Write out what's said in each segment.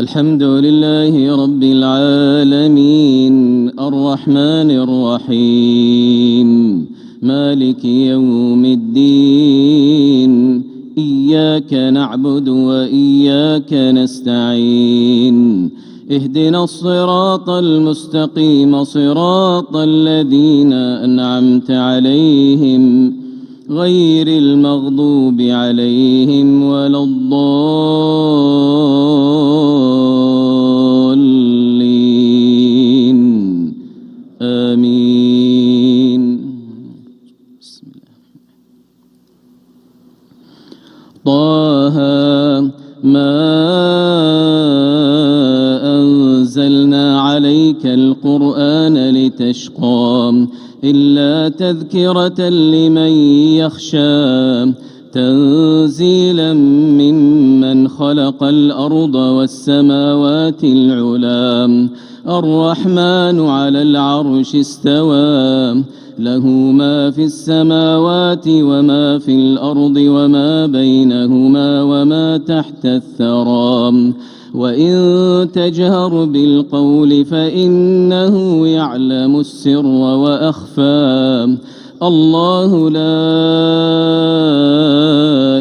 الحمد لله رب العالمين الرحمن الرحيم مالك يوم الدين إياك نعبد وإياك نستعين اهدنا الصراط المستقيم صراط الذين أنعمت عليهم غير المغضوب عليهم ولا الضالين آمين. بسم الله. طه ما أنزلنا عليك القرآن لتشقى إلا تذكرة لمن يخشى تنزيلا ممن خلق الأرض والسماوات العلى الرحمن على العرش استوى له ما في السماوات وما في الأرض وما بينهما وما تحت الثرى وإن تجهر بالقول فإنه يعلم السر وأخفى الله لا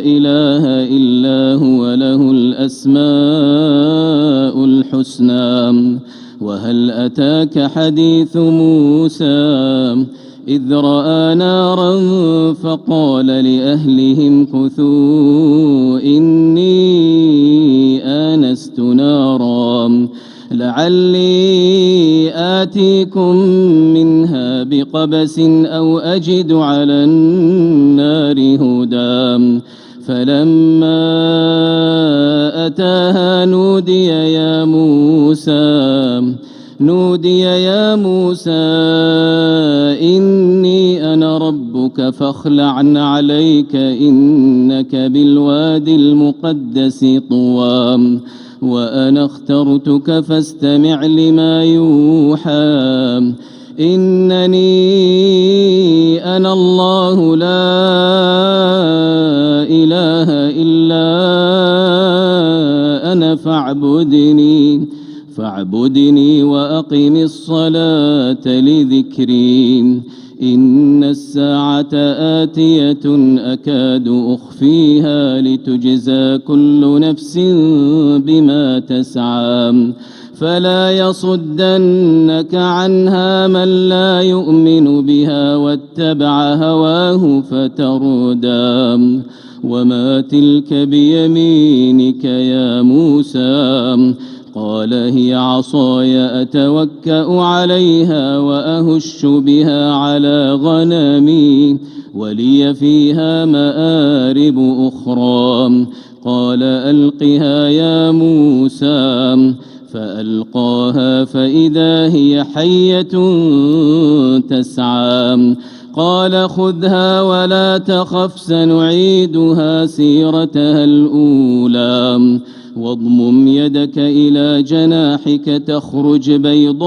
إله إلا هو له الأسماء الحسنى. وهل أتاك حديث موسى إذ رأى نارا فقال لأهلهم كثوا إني آنست نارا لعلي آتيكم منها بقبس أو أجد على النار هدى فلما أتاها نودي يا موسى إني أنا ربك فاخلع عليك إنك بالوادي المقدس طوى وأنا اخترتك فاستمع لما يوحى إنني أنا الله لا إله إلا أنا فاعبدني وأقم الصلاة لذكري إن الساعة آتية أكاد أخفيها لتجزى كل نفس بما تسعى فلا يصدنك عنها من لا يؤمن بها واتبع هواه فتردى وما تلك بيمينك يا موسى قال هي عصاي أتوكأ عليها وأهش بها على غنمي ولي فيها مآرب أخرى قال ألقها يا موسى فألقاها فإذا هي حية تسعى قال خذها ولا تخف سنعيدها سيرتها الأولى واضمم يدك إلى جناحك تخرج بيضاء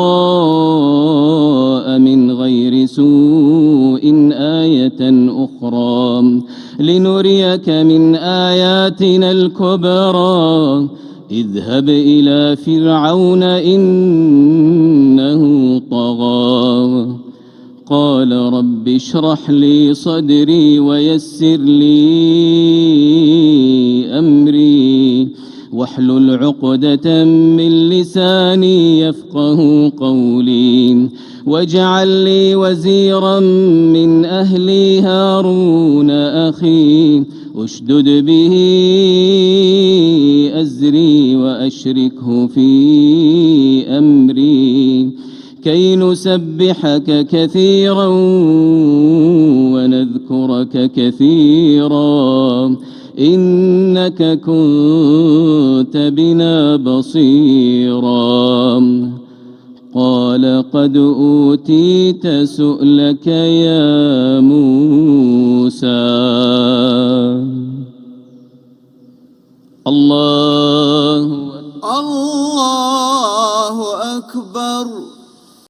من غير سوء آية أخرى لنريك من آياتنا الكبرى اذهب إلى فرعون إنه طغى قال رب اشرح لي صدري ويسر لي أمري واحلل عقدة من لساني يفقه قولي واجعل لي وزيرا من أهلي هارون أخي اشدد به أزري وأشركه في أمري كي نسبحك كثيرا ونذكرك كثيرا إنك كنت بنا بصيرا قال قد أوتيت سؤلك يا موسى الله أكبر